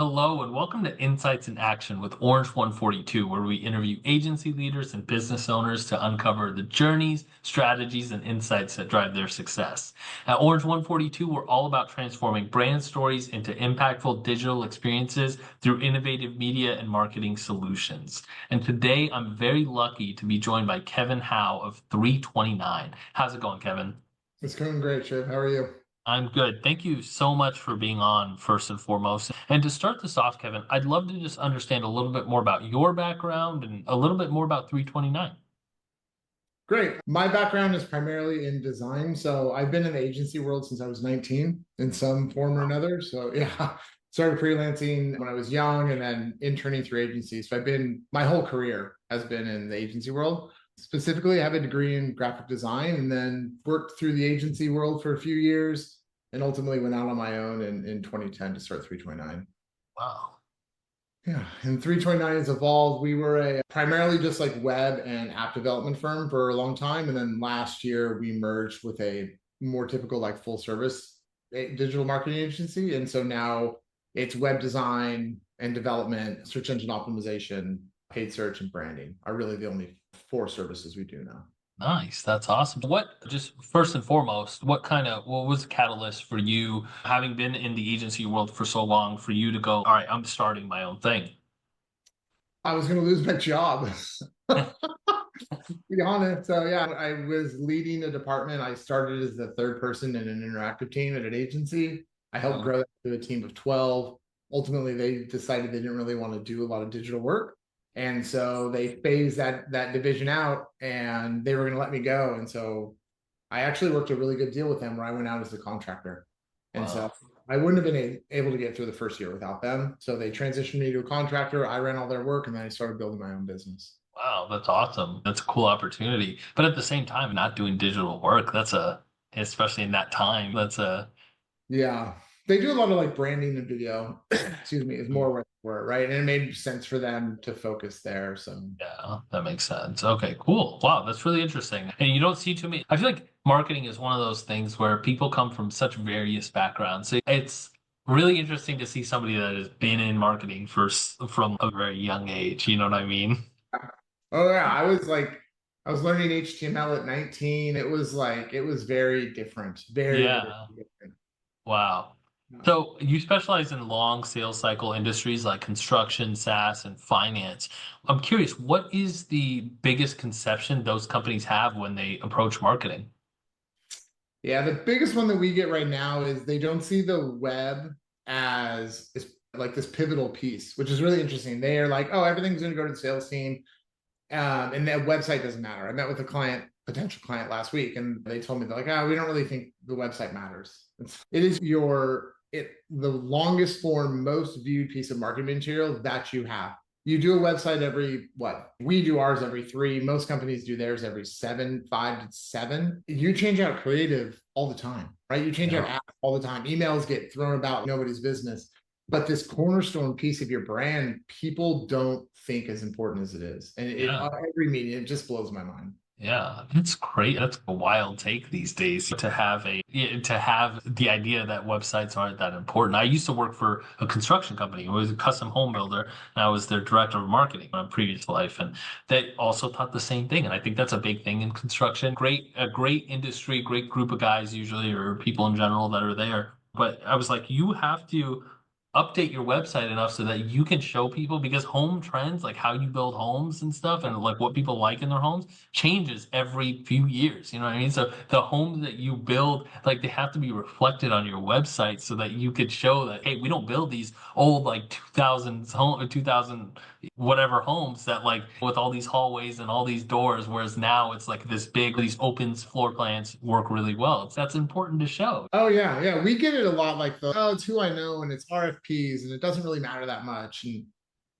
Hello and welcome to Insights in Action with Orange 142, where we interview agency leaders and business owners to uncover the journeys, strategies, and insights that drive their success. At Orange 142, we're all about transforming brand stories into impactful digital experiences through innovative media and marketing solutions. And today, I'm very lucky to be joined by Kevin Howe of 329. How's it going, Kevin? It's going great, Chip. How are you? I'm good. Thank you so much for being on first and foremost. And to start this off, Kevin, I'd love to just understand a little bit more about your background and a little bit more about 329. Great. My background is primarily in design. So I've been in the agency world since I was 19 in some form or another. So yeah, started freelancing when I was young and then interning through agencies. So my whole career has been in the agency world. Specifically, I have a degree in graphic design and then worked through the agency world for a few years and ultimately went out on my own in 2010 to start 329. Wow. Yeah, and 329 has evolved. We were a primarily just like web and app development firm for a long time. And then last year we merged with a more typical like full service digital marketing agency. And so now it's web design and development, search engine optimization, paid search, and branding are really the only four services we do now. Nice. That's awesome. Just first and foremost, what was the catalyst for you, having been in the agency world for so long, for you to go, all right, I'm starting my own thing? I was going to lose my job. To be honest. So yeah, I was leading a department. I started as the third person in an interactive team at an agency. I helped Oh, grow that to a team of 12. Ultimately, they decided they didn't really want to do a lot of digital work. And so they phased that division out and they were going to let me go. And so I actually worked a really good deal with them where I went out as a contractor. And so wow. I wouldn't have been able to get through the first year without them. So they transitioned me to a contractor. I ran all their work and then I started building my own business. Wow, that's awesome. That's a cool opportunity. But at the same time, not doing digital work, especially in that time, Yeah. They do a lot of like branding and video, excuse me, is more where they were, right? And it made sense for them to focus there. So yeah, that makes sense. Okay, cool. Wow, that's really interesting. And you don't see too many. I feel like marketing is one of those things where people come from such various backgrounds. So it's really interesting to see somebody that has been in marketing from a very young age. You know what I mean? oh yeah, I was learning HTML at 19. It was very different. Very, very Yeah. different. Wow. So you specialize in long sales cycle industries like construction, SaaS, and finance. I'm curious, what is the biggest conception those companies have when they approach marketing? Yeah, the biggest one that we get right now is they don't see the web as like this pivotal piece, which is really interesting. They are like, oh, everything's going to go to the sales team. And that website doesn't matter. I met with a potential client last week, and they told me they're like, we don't really think the website matters. It is the longest form, most viewed piece of marketing material that you have. You do a website every what? We do ours every three. Most companies do theirs every seven, 5 to 7. You change out creative all the time, right? You change out Yeah. apps all the time. Emails get thrown about nobody's business. But this cornerstone piece of your brand, people don't think as important as it is. And Yeah. every meeting, it just blows my mind. Yeah, that's great. That's a wild take these days to have the idea that websites aren't that important. I used to work for a construction company. I was a custom home builder, and I was their director of marketing in my previous life, and they also thought the same thing. And I think that's a big thing in construction. A great industry, great group of guys usually, or people in general that are there. But I was like, you have to update your website enough so that you can show people because home trends, like how you build homes and stuff, and like what people like in their homes changes every few years. You know what I mean? So the homes that you build, like they have to be reflected on your website so that you could show that, hey, we don't build these old like 2000s home 2000 whatever homes that like with all these hallways and all these doors, whereas now it's like this big, these open floor plans work really well. That's important to show. Oh yeah, yeah. We get it a lot like it's who I know and it's RFPs and it doesn't really matter that much. And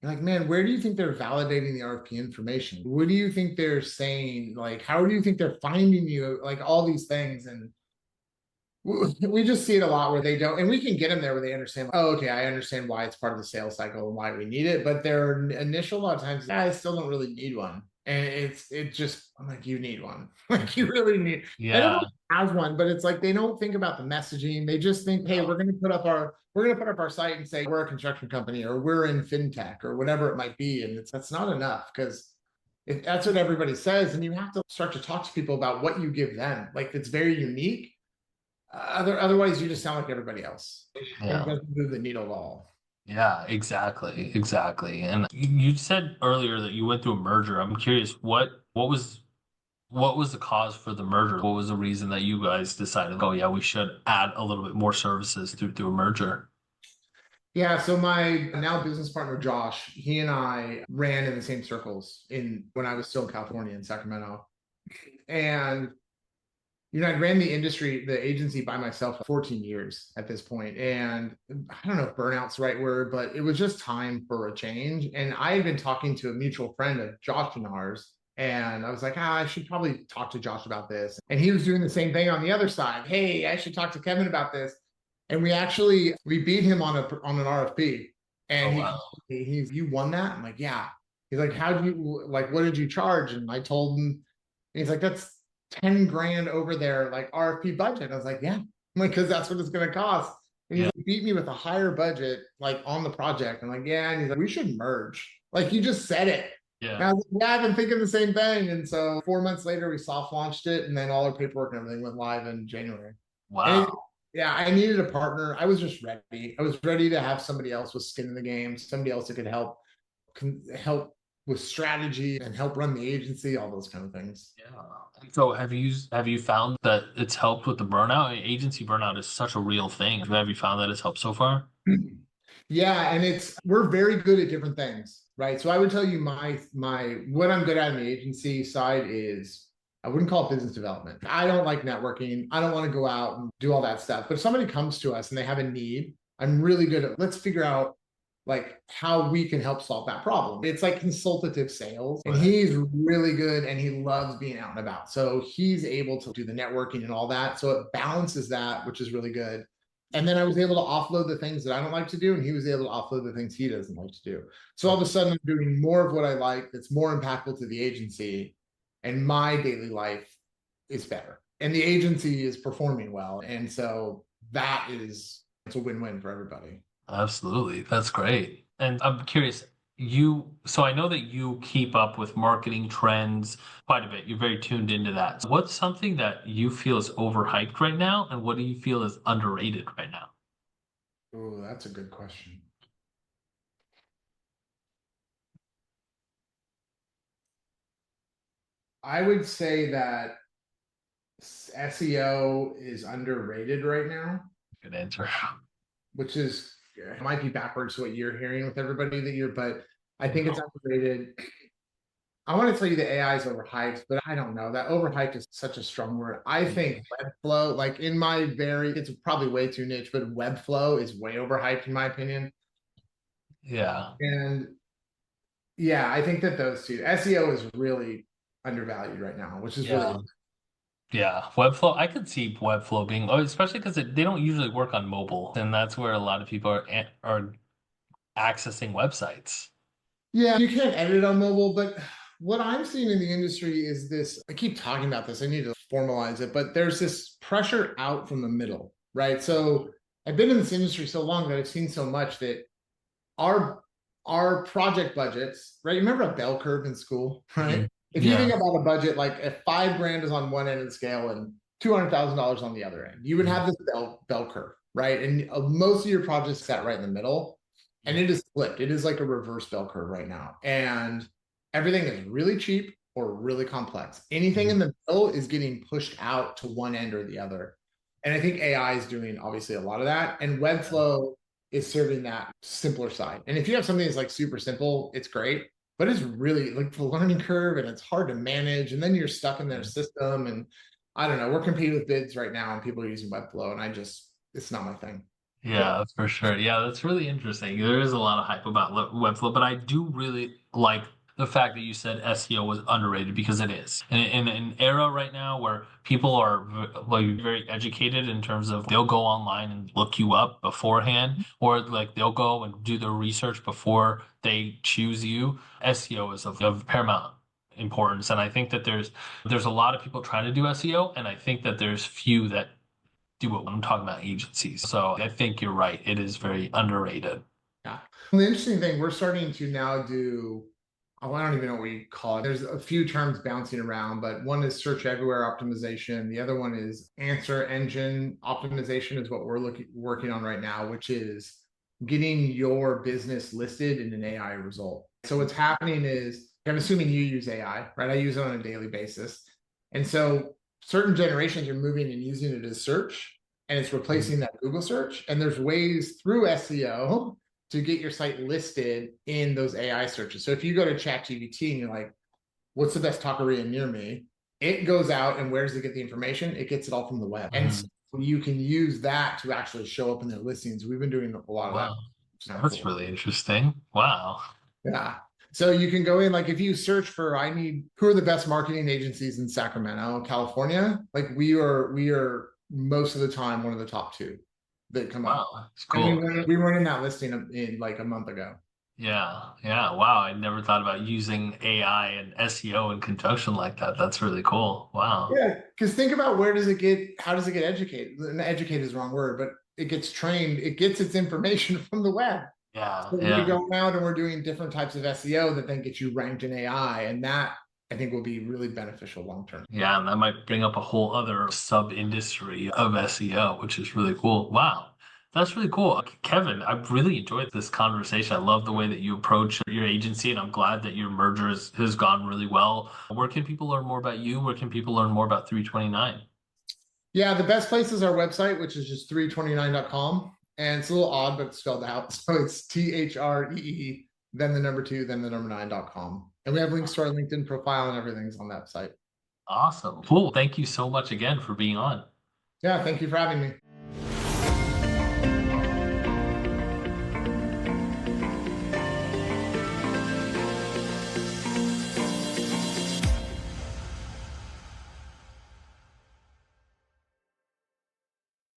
you're like, man, where do you think they're validating the RFP information? What do you think they're saying? Like, how do you think they're finding you? Like all these things. And we just see it a lot where they don't, and we can get them there where they understand, oh, okay, I understand why it's part of the sales cycle and why we need it. But their initial, a lot of times, I still don't really need one. And it just, I'm like, you need one. Like you really need, and Yeah. everyone has one, but it's like they don't think about the messaging. They just think, hey, No. we're gonna put up our site and say we're a construction company or we're in fintech or whatever it might be. And that's not enough because if that's what everybody says, and you have to start to talk to people about what you give them. Like it's very unique. Otherwise, you just sound like everybody else, and it Yeah. doesn't move the needle at all. Yeah, exactly. Exactly. And you said earlier that you went through a merger. I'm curious, what was the cause for the merger? What was the reason that you guys decided, oh yeah, we should add a little bit more services through a merger? Yeah, so my now business partner Josh, he and I ran in the same circles in when I was still in California in Sacramento. And I ran the agency by myself for 14 years at this point. And I don't know if burnout's the right word, but it was just time for a change. And I had been talking to a mutual friend of Josh and ours. And I was like, I should probably talk to Josh about this. And he was doing the same thing on the other side. Hey, I should talk to Kevin about this. And we beat him on an RFP. And Oh wow. you won that? I'm like, yeah. He's like, how do you like what did you charge? And I told him, and he's like, that's 10 grand over their like RFP budget. I was like, yeah, I'm like, because that's what it's going to cost. And he's Yeah. like, beat me with a higher budget, like on the project. I'm like, yeah. And he's like, we should merge. Like, you just said it. And Yeah. I was like, yeah, I've been thinking the same thing. And so 4 months later, we soft launched it. And then all our paperwork and everything went live in January. And Wow. yeah, I needed a partner. I was just ready. I was ready to have somebody else with skin in the game, somebody else that could help with strategy and help run the agency, all those kind of things. Yeah. And so have you found that it's helped with the burnout? Agency burnout is such a real thing. Have you found that it's helped so far? Yeah, and we're very good at different things, right? So I would tell you my what I'm good at in the agency side is I wouldn't call it business development. I don't like networking. I don't want to go out and do all that stuff. But if somebody comes to us and they have a need, I'm really good at let's figure out like how we can help solve that problem. It's like consultative sales. And Right. he's really good and he loves being out and about. So he's able to do the networking and all that. So it balances that, which is really good. And then I was able to offload the things that I don't like to do, and he was able to offload the things he doesn't like to do. So all of a sudden, I'm doing more of what I like that's more impactful to the agency, and my daily life is better. And the agency is performing well. And so it's a win-win for everybody. Absolutely. That's great. And I'm curious, so I know that you keep up with marketing trends quite a bit. You're very tuned into that. So what's something that you feel is overhyped right now, and what do you feel is underrated right now? Oh, that's a good question. I would say that SEO is underrated right now, Good answer. which is it might be backwards to what you're hearing with everybody but I think it's No. underrated. I want to tell you the AI is overhyped, but I don't know. That overhyped is such a strong word. I think Webflow, like it's probably way too niche, but Webflow is way overhyped in my opinion. Yeah. And yeah, I think that those two, SEO is really undervalued right now, which is really, Yeah. Yeah. Webflow, I could see Webflow being, especially because they don't usually work on mobile, and that's where a lot of people are accessing websites. yeah, you can't edit it on mobile, but what I'm seeing in the industry is this. I keep talking about this. I need to formalize it, but there's this pressure out from the middle, right? So I've been in this industry so long that I've seen so much that our our project budgets, right? You remember a bell curve in school, right? Mhm. If you think Yeah. about a budget, like if 5 grand is on one end of the scale and $200,000 on the other end, you would Mhm. have this bell curve, right? And most of your projects sat right in the middle, and Yeah. it is flipped. It is like a reverse bell curve right now, and everything is really cheap or really complex. Anything Mhm. in the middle is getting pushed out to one end or the other. And I think AI is doing obviously a lot of that. And Webflow is serving that simpler side. And if you have something that's like super simple, it's great, but it's really like the learning curve and it's hard to manage. And then you're stuck in their Yeah. system. And I don't know, we're competing with bids right now and people are using Webflow. And it's not my thing. Yeah, for sure. Yeah, that's really interesting. There is a lot of hype about Webflow, but I do really like the fact that you said SEO was underrated because it is. In an era right now where people are like very educated in terms of they'll go online and look you up beforehand, or like they'll go and do their research before they choose you. SEO is of paramount importance. And I think that there's a lot of people trying to do SEO, and I think that there's few that do it when I'm talking about agencies. So I think you're right. It is very underrated. Yeah. And the interesting thing, we're starting to now do, oh, I don't even know what we call it. There's a few terms bouncing around, but one is search everywhere optimization. The other one is answer engine optimization is what we're working on right now, which is getting your business listed in an AI result. So what's happening is, I'm assuming you use AI, right? I use it on a daily basis. And so certain generations are moving and using it as search, and it's replacing that Google search. And there's ways through SEO to get your site listed in those AI searches. So if you go to ChatGPT and you're like, what's the best taqueria near me? It goes out, and where does it get the information? It gets it all from the web. And so you can use that to actually show up in their listings. We've been doing a lot of that. Wow. That's really interesting. Wow. Yeah. So you can go in, like if you search for, who are the best marketing agencies in Sacramento, California? Like we are most of the time one of the top two that come up. Wow. That's And cool. we weren't in that listing in like a month ago. Yeah. Yeah. Wow. I never thought about using AI and SEO in conjunction like that. That's really cool. Wow. Yeah, because think about how does it get educated? And educate is the wrong word, but it gets trained, it gets its information from the web. Yeah. So we Yeah. go around and we're doing different types of SEO that then get you ranked in AI. And that I think will be really beneficial long term. Yeah. And that might bring up a whole other sub industry of SEO, which is really cool. Wow. That's really cool. Kevin, I've really enjoyed this conversation. I love the way that you approach your agency, and I'm glad that your merger has gone really well. Where can people learn more about you? Where can people learn more about 329? Yeah, the best place is our website, which is just 329.com. And it's a little odd, but it's spelled out. So it's THREE, then the number two, then the number 9.com. And we have links to our LinkedIn profile, and everything's on that site. Awesome. Cool. Thank you so much again for being on. Yeah, thank you for having me.